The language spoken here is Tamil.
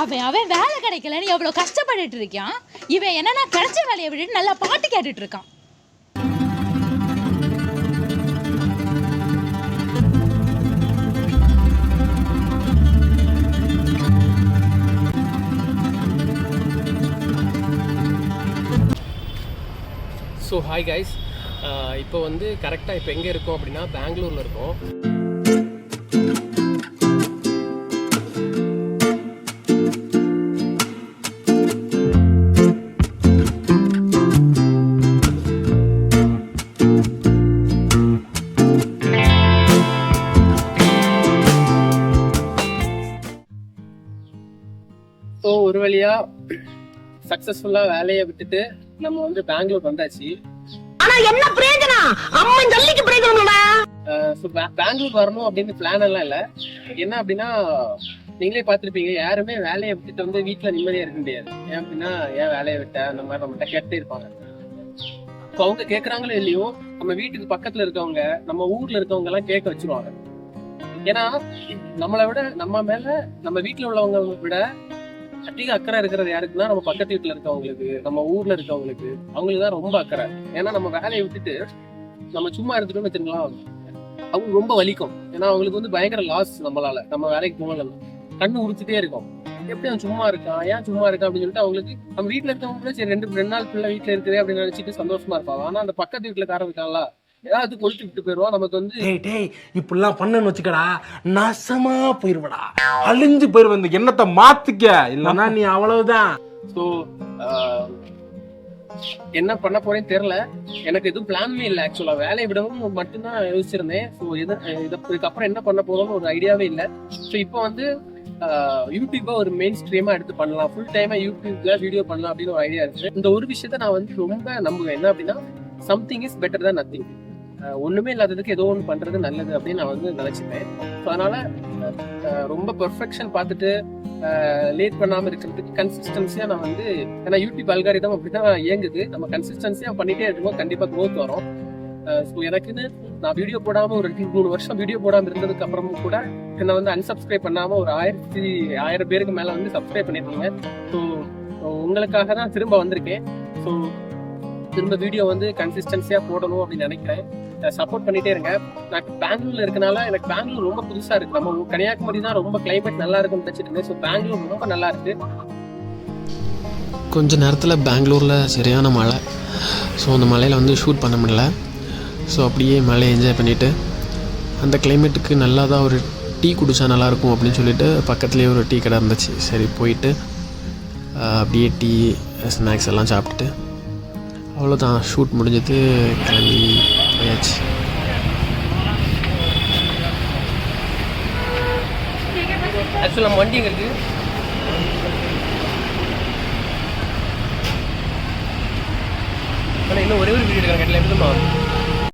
அவன் வேலை கிடைக்கலன்னு எவ்வளவு கஷ்டப்பட்டுட்டு இருக்கான். இவன் என்னன்னா கிடைச்ச வேலையை விட்டுட்டு நல்லா பாட்டு கேட்டுட்டு இருக்கான். ஸோ ஹாய் கைஸ், இப்போ வந்து கரெக்டாக இப்போ எங்கே இருக்கோம் அப்படின்னா பெங்களூரில் இருக்கோம். ஸோ ஒரு வழியாக சக்ஸஸ்ஃபுல்லாக வேலையை விட்டுட்டு நம்ம வந்து பெங்களூர் வந்தாச்சு. பெங்களூர் வரணும் அப்படின்னு பிளான் எல்லாம் இல்லை. என்ன அப்படின்னா நீங்களே பார்த்துருப்பீங்க, யாருமே வேலையை விட்டுட்டு வந்து வீட்டில் நிம்மதியாக இருக்க முடியாது. ஏன் அப்படின்னா ஏன் வேலையை விட்ட அந்த மாதிரி நம்மகிட்ட கேட்டே இருப்பாங்க. இப்போ அவங்க கேட்குறாங்களோ இல்லையோ, நம்ம வீட்டுக்கு பக்கத்தில் இருக்கவங்க, நம்ம ஊரில் இருக்கவங்க எல்லாம் கேட்க வச்சிருவாங்க. ஏன்னா நம்மளை விட நம்ம மேலே நம்ம வீட்டில் உள்ளவங்க விட அதிக அக்கறை இருக்கிறது யாருக்குன்னா நம்ம பக்கத்து வீட்டுல இருக்கவங்களுக்கு, நம்ம ஊர்ல இருக்கவங்களுக்கு, அவங்களுக்கு தான் ரொம்ப அக்கறை. ஏன்னா நம்ம வேலையை விட்டுட்டு நம்ம சும்மா இருந்துட்டோம்னு வச்சுக்கலாம், அவங்க ரொம்ப வலிக்கும். ஏன்னா அவங்களுக்கு வந்து பயங்கர லாஸ். நம்மளால நம்ம வேலைக்கு போகல கண்ணு உறுத்திட்டே இருக்கும். எப்படி அவன் சும்மா இருக்கான், ஏன் சும்மா இருக்கான் அப்படின்னு சொல்லிட்டு அவங்களுக்கு நம்ம வீட்டுல இருக்கவங்க கூட சரி ரெண்டு நாள் பிள்ளை வீட்டுல இருக்குது அப்படின்னு நினைச்சிட்டு சந்தோஷமா இருப்பாங்க. ஆனா அந்த பக்கத்து வீட்டுல காரம் இருக்காங்களா ஏதாவது கொளுத்து விட்டு போயிடுவோம். நமக்கு வந்து இப்படிலாம் பண்ணன்னு வச்சுக்கடா, நாசமா போயிருவடா, அழிஞ்சு போயிருவ. இந்த எண்ணத்தை மாத்துக்க, இல்லன்னா நீ அவ்வளவுதான். ஸோ என்ன பண்ண போறேன்னு தெரியல. எனக்கு எதுவும் பிளான்மே இல்லை. ஆக்சுவலா வேலையை விடவும் மட்டும்தான் யோசிச்சிருந்தேன். ஸோ இதுக்கப்புறம் என்ன பண்ண போறோம்னு ஒரு ஐடியாவே இல்லை. ஸோ இப்போ வந்து யூடியூப்பை ஒரு மெயின் ஸ்ட்ரீமா எடுத்து பண்ணலாம், ஃபுல் டைமா யூடியூப்ல வீடியோ பண்ணலாம் அப்படின்னு ஒரு ஐடியா இருக்கு. இந்த ஒரு விஷயத்த நான் வந்து ரொம்ப நம்புவேன். என்ன அப்படின்னா சம்திங் இஸ் பெட்டர் தான் நத்திங். ஒண்ணுமே இல்லாததுக்கு ஏதோ ஒன்று பண்றது நல்லது அப்படின்னு நான் வந்து நினைச்சிட்டேன். ஸோ அதனால ரொம்ப பெர்ஃபெக்ஷன் பார்த்துட்டு லேட் பண்ணாமல் இருக்கிறதுக்கு கன்சிஸ்டன்சியா நான் வந்து, ஏன்னா யூடியூப் அல்காரிதம் அப்படிதான் இயங்குது. நம்ம கன்சிஸ்டன்சியா பண்ணிட்டே இருக்கும்போது கண்டிப்பா க்ரோத் வரும். ஸோ எனக்குன்னு நான் வீடியோ போடாம ஒரு 2-3 வருஷம் வீடியோ போடாம இருந்ததுக்கு அப்புறமும் கூட என்னை வந்து அன்சப்ஸ்கிரைப் பண்ணாம ஒரு 1000 பேருக்கு மேல வந்து சப்ஸ்கிரைப் பண்ணிருக்கீங்க. ஸோ உங்களுக்காக தான் திரும்ப வந்திருக்கேன். ஸோ திரும்ப வீடியோ வந்து கன்சிஸ்டன்சியா போடணும் அப்படின்னு நினைக்கிறேன். சப்போர்ட் பண்ணிட்டே இருங்க. நான் பெங்களூர்ல இருக்கனால எனக்கு பெங்களூர் ரொம்ப புதுசா இருக்கு. நம்ம கன்னியாகுமரி தான் ரொம்ப கிளைமேட் நல்லா இருக்கும்னு நினைச்சிட்டு இருந்தேன். ஸோ பெங்களூர் ரொம்ப நல்லா இருக்கு. கொஞ்ச நேரத்தில் பெங்களூரில் சரியான மழை. ஸோ அந்த மழையில் வந்து ஷூட் பண்ண முடியல. ஸோ அப்படியே மழையை என்ஜாய் பண்ணிவிட்டு அந்த கிளைமேட்டுக்கு நல்லா தான் ஒரு டீ குடித்தா நல்லாயிருக்கும் அப்படின்னு சொல்லிட்டு பக்கத்துலேயே ஒரு டீ கடை இருந்துச்சு. சரி போயிட்டு அப்படியே டீ ஸ்நாக்ஸ் எல்லாம் சாப்பிட்டுட்டு அவ்வளோதான், ஷூட் முடிஞ்சது, கிளம்பி போயாச்சு. ஆக்சுவலாக நம்ம வண்டி இருக்கு. ஆனால் இன்னும் ஒரே ஒரு வீடியோ எடுக்கிறேன். கேட்டல எப்படி